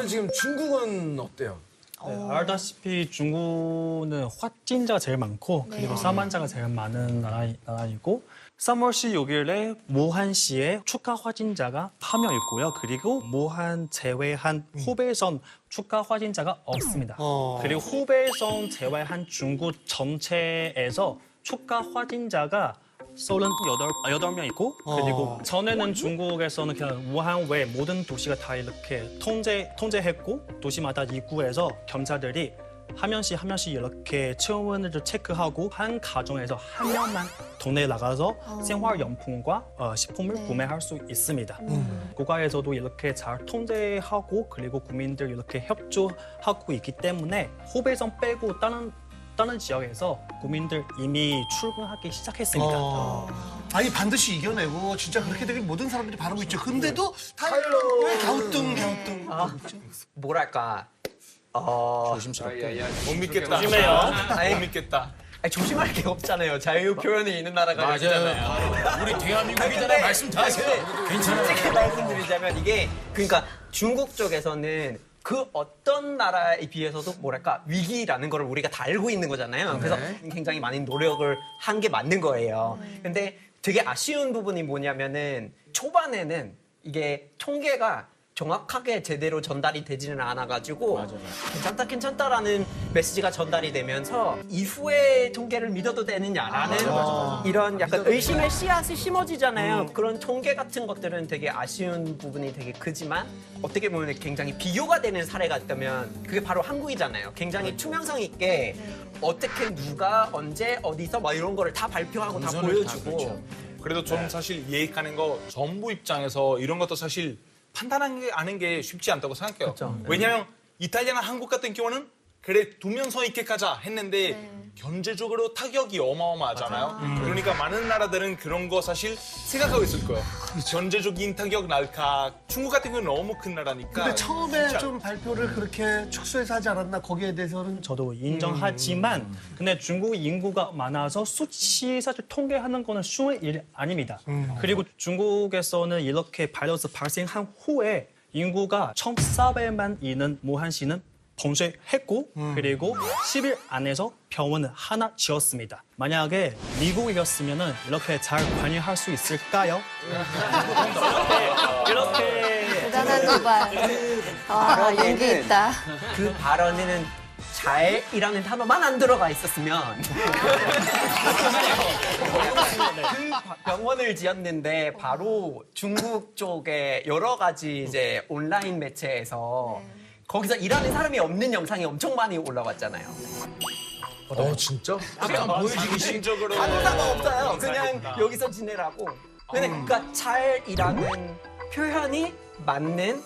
지금 중국은 어때요? 네, 알다시피 중국은 확진자가 제일 많고 그리고 사망자가 제일 많은 나라이고 3월 16일에 무한시에 추가 확진자가 1명 있고요. 그리고 무한 제외한 후베이성 추가 확진자가 없습니다. 그리고 후베이성 제외한 중국 전체에서 추가 확진자가 38명 있고 그리고 전에는 중국에서는 그냥 우한 외 모든 도시가 다 이렇게 통제했고 도시마다 입구에서 경찰들이 한 명씩 이렇게 체온을 체크하고 한 가정에서 한 명만 동네에 나가서 생활용품과 식품을 구매할 수 있습니다. 국가에서도 이렇게 잘 통제하고 그리고 국민들 이렇게 협조하고 있기 때문에 후베이성 빼고 다른 지역에서 국민들 이미 출근하기 시작했습니다. 아니 반드시 이겨내고 진짜 그렇게 되길 모든 사람들이 바라고 있죠. 근데도 타일러의 갸우뚱. 뭐랄까 조심스럽게. 못 믿겠다. 조심해요. 못 믿겠다. 아니, 조심할 게 없잖아요. 자유 표현이 있는 나라가 아니잖아요. 우리 대한민국이잖아. 말씀 다 하세요. 솔직히 말씀드리자면 이게 그러니까 중국 쪽에서는 그 어떤 나라에 비해서도 뭐랄까 위기라는 걸 우리가 다 알고 있는 거잖아요. 그래서 굉장히 많은 노력을 한 게 맞는 거예요. 근데 되게 아쉬운 부분이 뭐냐면은 초반에는 이게 통계가 정확하게 제대로 전달이 되지는 않아가지고 괜찮다라는 메시지가 전달이 되면서 이후에 통계를 믿어도 되느냐라는 이런 약간 의심의 씨앗이 심어지잖아요. 그런 통계 같은 것들은 되게 아쉬운 부분이 되게 크지만 어떻게 보면 굉장히 비교가 되는 사례가 있다면 그게 바로 한국이잖아요. 굉장히 투명성 있게 어떻게 누가 언제 어디서 막 이런 거를 다 발표하고 다 보여주고 그래도 저는 사실 예익하는 거 정부 입장에서 이런 것도 사실 판단하는 게 쉽지 않다고 생각해요. 왜냐하면 이탈리아나 한국 같은 경우는 그래 두면서 있게 가자 했는데 경제적으로 타격이 어마어마하잖아요. 그러니까 많은 나라들은 그런 거 사실 생각하고 있을 거예요. 경제적인 타격 날까. 중국 같은 경우는 너무 큰 나라니까. 근데 처음에 좀 발표를 그렇게 축소해서 하지 않았나 거기에 대해서는 저도 인정하지만 근데 중국 인구가 많아서 수치 사실 통계하는 거는 쉬운 일이 아닙니다. 그리고 중국에서는 이렇게 바이러스 발생한 후에 인구가 1,400만 있는 무한시는 봉쇄했고 그리고 10일 안에서 병원을 하나 지었습니다. 만약에 미국이었으면 이렇게 잘 관리할 수 있을까요? 이렇게 대단한 도발. 아, 용기 있다. 그 발언에는 잘이라는 단어만 안 들어가 있었으면 그 병원을 지었는데 바로 중국 쪽에 여러 가지 이제 온라인 매체에서 거기서 일하는 사람이 없는 영상이 엄청 많이 올라왔잖아요. 진짜? 약간 보여지기 심적으로 아무 상관없어요. 그냥 여기서 지내라고. 그러니까 잘 일하는 표현이 맞는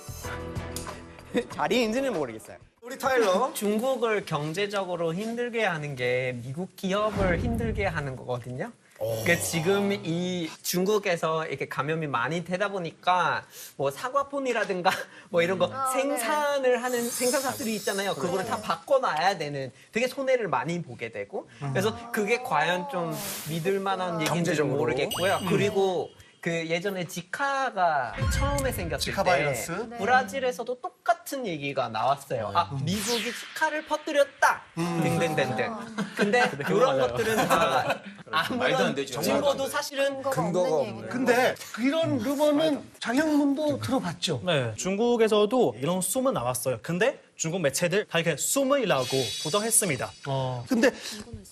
자리인지는 모르겠어요. 우리 타일러. 중국을 경제적으로 힘들게 하는 게 미국 기업을 힘들게 하는 거거든요. 그러니까 지금 이 중국에서 이렇게 감염이 많이 되다 보니까 뭐 사과폰이라든가 뭐 이런 거 생산을 하는 생산사들이 있잖아요. 그거를 다 바꿔놔야 되는 되게 손해를 많이 보게 되고 그래서 그게 과연 좀 믿을 만한 얘기인지 경제적으로. 모르겠고요. 그리고 그 예전에 지카가 처음에 생겼을 지카 때 바이러스? 브라질에서도 똑같은 얘기가 나왔어요. 아, 미국이 지카를 퍼뜨렸다. 등등등등. 근데 그런 것들은 다 아무런 증거도 사실은 근거가 없네. 근데 이런 루머는 장영문도 들어봤죠. 네, 중국에서도 이런 소문 나왔어요. 근데 중국 매체들 다 이렇게 소문이라고 부정했습니다. 근데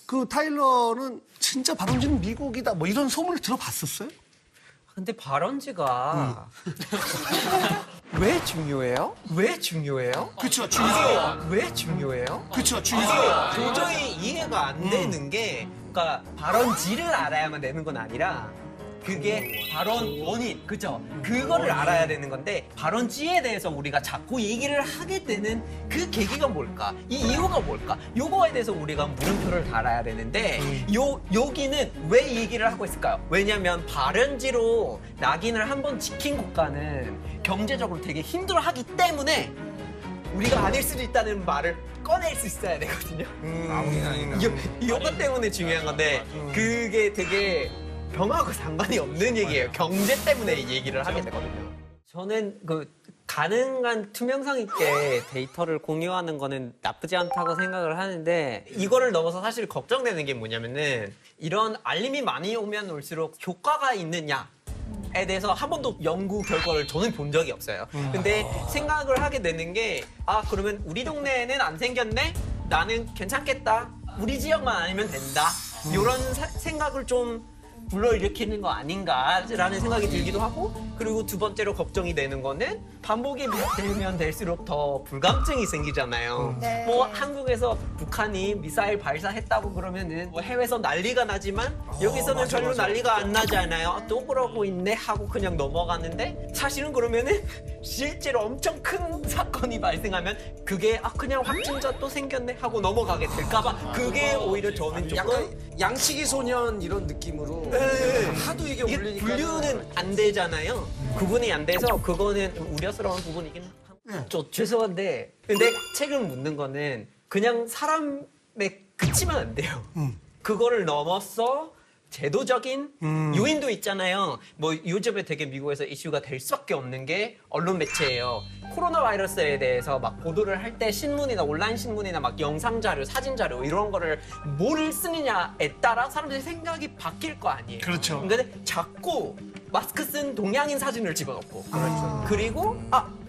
그 타일러는 진짜 발원지는 미국이다 뭐 이런 소문을 들어봤었어요? 근데 발원지가 왜 중요해요? 왜 중요해요? 그렇죠. 왜 중요해요? 그렇죠. 도저히 이해가 안 되는 게 그러니까 발원지를 알아야만 되는 건 아니라 그게 발언 원인, 그죠? 그거를 알아야 되는 건데 발언지에 대해서 우리가 자꾸 얘기를 하게 되는 그 계기가 뭘까? 이 이유가 뭘까? 요거에 대해서 우리가 물음표를 달아야 되는데 여기는 왜 얘기를 하고 있을까요? 왜냐면 발언지로 낙인을 한번 찍힌 국가는 경제적으로 되게 힘들어하기 때문에 우리가 아닐 수도 있다는 말을 꺼낼 수 있어야 되거든요. 이것 때문에 중요한 건데 그게 되게 병하고 상관이 없는 얘기예요. 경제 때문에 얘기를 하게 되거든요. 저는 그 가능한 투명성 있게 데이터를 공유하는 거는 나쁘지 않다고 생각을 하는데 이거를 넘어서 사실 걱정되는 게 뭐냐면은 이런 알림이 많이 오면 올수록 효과가 있느냐에 대해서 한 번도 연구 결과를 저는 본 적이 없어요. 근데 생각을 하게 되는 게 그러면 우리 동네에는 안 생겼네? 나는 괜찮겠다. 우리 지역만 아니면 된다. 이런 생각을 좀 불러일으키는 거 아닌가라는 생각이 들기도 하고 그리고 두 번째로 걱정이 되는 거는 반복이 되면 될수록 더 불감증이 생기잖아요. 네. 뭐 한국에서 북한이 미사일 발사했다고 그러면은 뭐 해외에서 난리가 나지만 여기서는 별로 난리가 안 나잖아요. 또 그러고 있네 하고 그냥 넘어가는데 사실은 그러면은 실제로 엄청 큰 사건이 발생하면 그게 그냥 확진자 또 생겼네 하고 넘어가게 될까봐 그게 오히려 저는 조금 약간 양치기 소년 이런 느낌으로 하도 이게 이게 울리니까 분류는 안 되잖아요. 구분이 안 돼서 그거는 우려스러운 부분이긴 합니다. 저 죄송한데 근데 책을 묻는 거는 그냥 사람에 그치면 안 돼요. 그거를 넘어서 제도적인 요인도 있잖아요. 뭐 요즘에 되게 미국에서 이슈가 될 수밖에 없는 게 언론 매체예요. 코로나 바이러스에 대해서 막 보도를 할 때 신문이나 온라인 신문이나 막 영상 자료, 사진 자료 이런 거를 뭘 쓰느냐에 따라 사람들의 생각이 바뀔 거 아니에요. 그렇죠. 근데 자꾸 마스크 쓴 동양인 사진을 집어넣고 그리고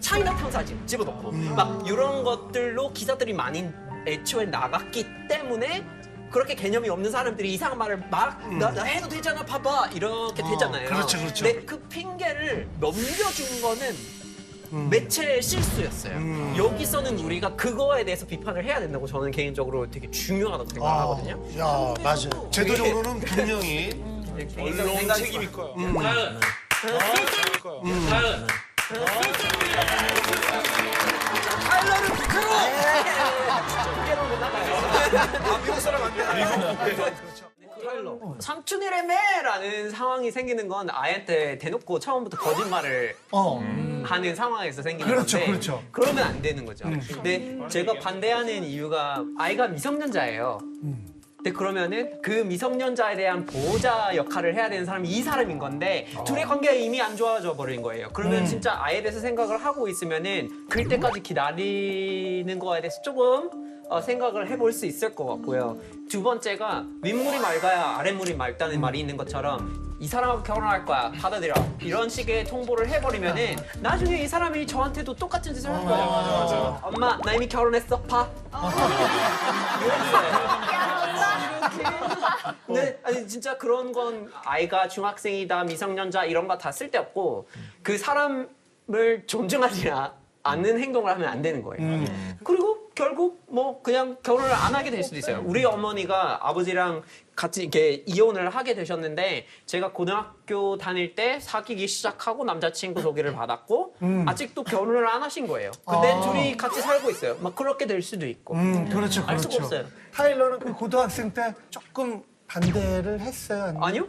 차이나타운 사진 집어넣고 막 이런 것들로 기사들이 많이 애초에 나갔기 때문에 그렇게 개념이 없는 사람들이 이상한 말을 막 나 해도 되잖아 봐봐 이렇게 되잖아요. 그렇죠, 그렇죠. 근데 그 핑계를 넘겨준 거는 매체의 실수였어요. 여기서는 우리가 그거에 대해서 비판을 해야 된다고 저는 개인적으로 되게 중요하다고 생각하거든요. 야, 맞아. 제도적으로는 분명히 언론 책임일 거예요. 타일러를 북해로! 북해로 못 나가요. 미국 사람 안 돼. 삼촌이래매라는 상황이 생기는 건 아이한테 대놓고 처음부터 거짓말을 하는 상황에서 생기는 그렇죠, 건데 그렇죠. 그러면 안 되는 거죠. 근데 제가 반대하는 이유가 아이가 미성년자예요. 근데 그러면은 그 미성년자에 대한 보호자 역할을 해야 되는 사람이 이 사람인 건데 둘의 관계가 이미 안 좋아져 버린 거예요. 그러면 진짜 아이에 대해서 생각을 하고 있으면은 그럴 때까지 기다리는 거에 대해서 조금 생각을 해볼 수 있을 것 같고요. 두 번째가 윗물이 맑아야 아랫물이 맑다는 말이 있는 것처럼 이 사람하고 결혼할 거야 받아들여 이런 식의 통보를 해버리면은 나중에 이 사람이 저한테도 똑같은 짓을 할 거예요. 맞아. 엄마 나 이미 결혼했어 봐. 네, 아니 진짜 그런 건 아이가 중학생이다 미성년자 이런 거 다 쓸데없고 그 사람을 존중하지 않는 행동을 하면 안 되는 거예요. 그리고 결국 뭐 그냥 결혼을 안 하게 될 수도 있어요. 우리 어머니가 아버지랑 같이 이렇게 이혼을 하게 되셨는데 제가 고등학교 다닐 때 사귀기 시작하고 남자친구 소개를 받았고 아직도 결혼을 안 하신 거예요. 근데 둘이 같이 살고 있어요. 막 그렇게 될 수도 있고. 그렇죠, 알 수가 그렇죠. 없어요. 타일러는 그 고등학생 때 조금 반대를 했어요? 아니면? 아니요?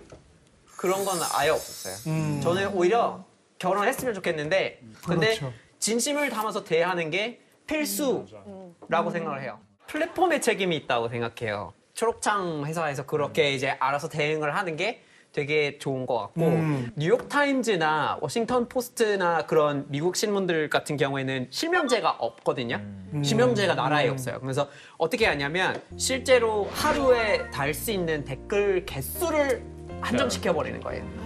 그런 건 아예 없었어요. 저는 오히려 결혼했으면 좋겠는데 근데 그렇죠. 진심을 담아서 대하는 게 필수라고 생각을 해요. 플랫폼의 책임이 있다고 생각해요. 초록창 회사에서 그렇게 이제 알아서 대응을 하는 게 되게 좋은 것 같고 뉴욕타임즈나 워싱턴 포스트나 그런 미국 신문들 같은 경우에는 실명제가 없거든요. 실명제가 나라에 없어요. 그래서 어떻게 하냐면 실제로 하루에 달 수 있는 댓글 개수를 한정시켜버리는 거예요.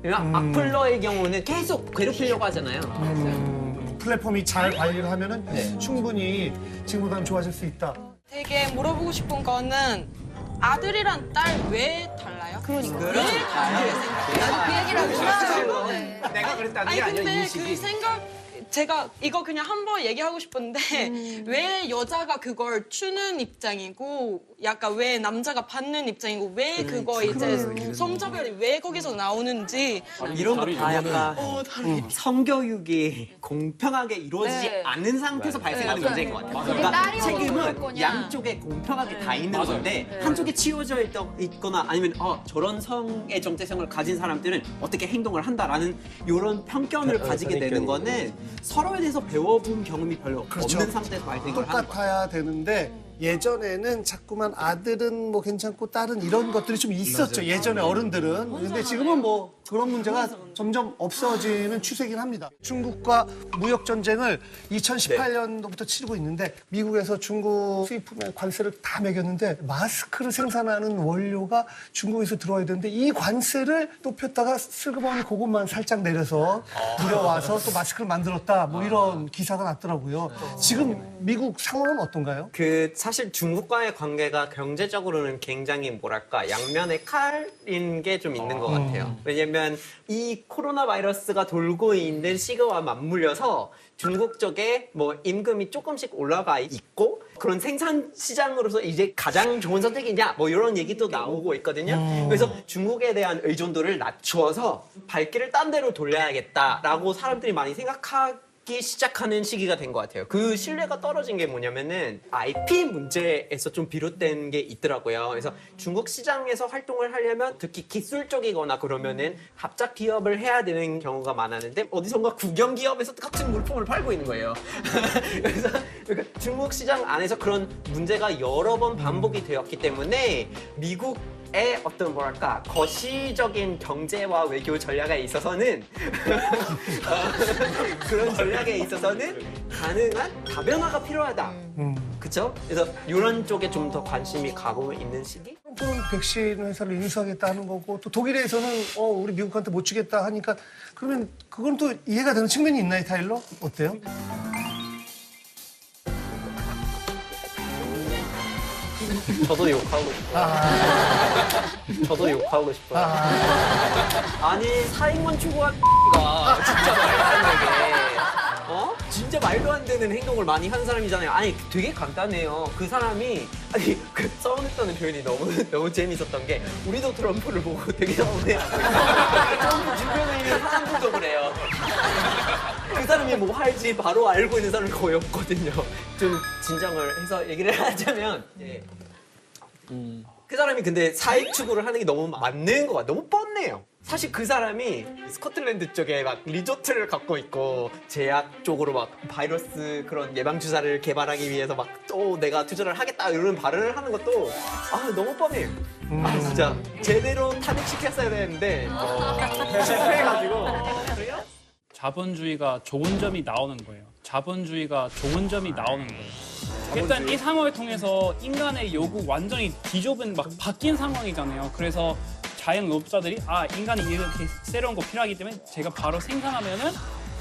그러니까 악플러의 경우는 계속 괴롭히려고 하잖아요. 플랫폼이 잘 관리를 하면은 충분히 지금보다는 좋아질 수 있다. 되게 물어보고 싶은 거는 아들이랑 딸 왜 달라요? 그러니까. 왜 다르게 생각해요? 나도 그 얘기를 하고 싶어. 내가 그랬다는 아니 게 아니야 근데 인식이. 그 생각 제가 이거 그냥 한번 얘기하고 싶은데 왜 여자가 그걸 주는 입장이고 약간 왜 남자가 받는 입장이고 왜 그거 이제 성차별이 왜 거기서 나오는지 이런 거 다 약간 다르게 성교육이 공평하게 이루어지지 네. 않은 상태에서 발생하는 네. 문제인 것 같아요. 그게 그러니까 딸이 어떻게 볼 책임은 거냐. 양쪽에 공평하게 다 있는 건데 한쪽에 치워져 있거나 아니면 저런 성의 정체성을 가진 사람들은 어떻게 행동을 한다라는 이런 편견을 가지게 되는 거는 서로에 대해서 배워본 경험이 별로 그렇죠. 없는 상태에서 발생을 하는 거예요. 똑같아야 되는데 예전에는 자꾸만 아들은 뭐 괜찮고 딸은 이런 것들이 좀 있었죠. 예전에 어른들은. 근데 지금은 뭐 그런 문제가 점점 없어지는 추세긴 합니다. 중국과 무역 전쟁을 2018년도부터 치르고 있는데 미국에서 중국 수입품에 관세를 다 매겼는데 마스크를 생산하는 원료가 중국에서 들어와야 되는데 이 관세를 높였다가 슬그머니 그것만 살짝 내려서 들여와서 또 마스크를 만들었다 뭐 이런 기사가 났더라고요. 지금 미국 상황은 어떤가요? 사실 중국과의 관계가 경제적으로는 굉장히 뭐랄까 양면의 칼인 게 좀 있는 것 같아요. 왜냐면 이 코로나 바이러스가 돌고 있는 시기와 맞물려서 중국 쪽에 뭐 임금이 조금씩 올라가 있고 그런 생산 시장으로서 이제 가장 좋은 선택이냐 뭐 이런 얘기도 나오고 있거든요. 그래서 중국에 대한 의존도를 낮추어서 발길을 딴 데로 돌려야겠다라고 사람들이 많이 생각하기 시작하는 시기가 된 것 같아요. 그 신뢰가 떨어진 게 뭐냐면은 IP 문제에서 좀 비롯된 게 있더라고요. 그래서 중국 시장에서 활동을 하려면 특히 기술 쪽이거나 그러면은 합작 기업을 해야 되는 경우가 많았는데 어디선가 국영 기업에서 같은 물품을 팔고 있는 거예요. 그래서 그러니까 중국 시장 안에서 그런 문제가 여러 번 반복이 되었기 때문에 미국의 어떤 뭐랄까 거시적인 경제와 외교 전략에 있어서는 그런 전략에 있어서는 가능한 다변화가 필요하다. 그렇죠? 그래서 이런 쪽에 좀 더 관심이 가고 있는 시기? 트럼프는 백신 회사를 인수하겠다는 거고 또 독일에서는 우리 미국한테 못 주겠다 하니까 그러면 그건 또 이해가 되는 측면이 있나요, 타일러? 어때요? 저도 욕하고 싶어요. 저도 욕하고 싶어요. 아니 4인만 추구한 가 진짜 말도 안 되게 진짜 말도 안 되는 행동을 많이 한 사람이잖아요. 아니 되게 간단해요. 그 사람이 아니 그 서운했다는 표현이 너무 재밌었던 게 우리도 트럼프를 보고 되게 서운해하고 트럼프 주변에 있는 사람들도 그래요. 그 사람이 뭐 할지 바로 알고 있는 사람이 거의 없거든요. 좀 진정을 해서 얘기를 하자면 그 사람이 근데 사익 추구를 하는 게 너무 맞는 것 같아요. 너무 뻔해요. 사실 그 사람이 스코틀랜드 쪽에 막 리조트를 갖고 있고 제약 쪽으로 막 바이러스 그런 예방 주사를 개발하기 위해서 막 또 내가 투자를 하겠다 이런 발언을 하는 것도 너무 뻔해요. 진짜 제대로 탄핵시켰어야 되는데 실패해가지고. 자본주의가 좋은 점이 나오는 거예요. 자본주의가 좋은 점이 나오는 거예요. 일단 이 상황을 통해서 인간의 요구 완전히 뒤좁은 막 바뀐 상황이잖아요. 그래서 자영업자들이 인간이 이렇게 새로운 거 필요하기 때문에 제가 바로 생산하면은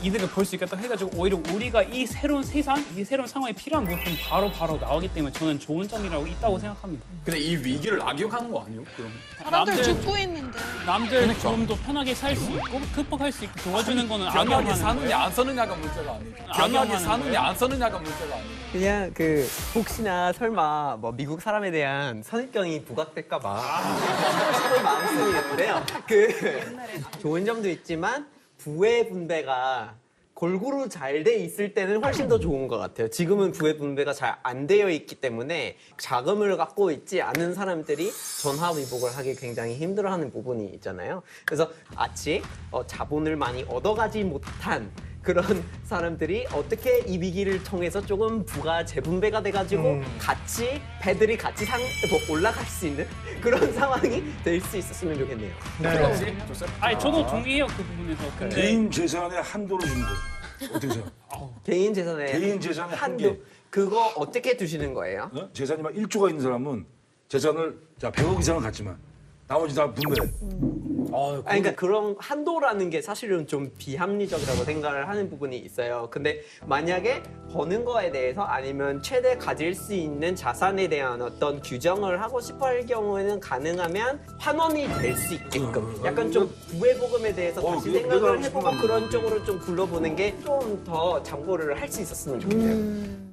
이득을 볼 수 있겠다 해가지고 오히려 우리가 이 새로운 세상, 이 새로운 상황에 필요한 물품 바로 나오기 때문에 저는 좋은 점이라고 있다고 생각합니다. 근데 이 위기를 악용하는 거 아니에요? 그럼 사람들 죽고 있는데. 남들 좀 더 편하게 살 수 있고 극복할 수 있게 도와주는 거는 병약하게 악용하는 사느냐 거예요. 안 사느냐가 문제가 아니에요. 악용하는 병약하게 사느냐 거예요? 안 사느냐가 문제가 아니에요. 그냥 혹시나 설마 뭐 미국 사람에 대한 선입견이 부각될까봐 싶은 마음씀이었는데요. 좋은 점도 있지만 부의 분배가 골고루 잘 돼 있을 때는 훨씬 더 좋은 것 같아요. 지금은 부의 분배가 잘 안 되어 있기 때문에 자금을 갖고 있지 않은 사람들이 전화위복을 하기 굉장히 힘들어하는 부분이 있잖아요. 그래서 자본을 많이 얻어가지 못한 그런 사람들이 어떻게 이 위기를 통해서 조금 부가 재분배가 돼가지고 배들이 같이 올라갈 수 있는 그런 상황이 될 수 있었으면 좋겠네요. 아니 저도 동의해요 그 부분에서. 근데 개인 재산의 한도를 주는 거예요. 어떻게 생각해요? 개인 재산의 한계. 그거 어떻게 두시는 거예요? 재산이 막 1조가 있는 사람은 재산을 100억 이상은 갖지만 나머지 다 분배해. 그러니까 그런 한도라는 게 사실은 좀 비합리적이라고 생각을 하는 부분이 있어요. 근데 만약에 버는 거에 대해서 아니면 최대 가질 수 있는 자산에 대한 어떤 규정을 하고 싶어 할 경우에는 가능하면 환원이 될 수 있게끔 약간 좀 부의보금에 대해서 다시 생각을 해보고 그런 쪽으로 좀 굴러보는 게 좀 더 참고를 할 수 있었으면 좋겠어요.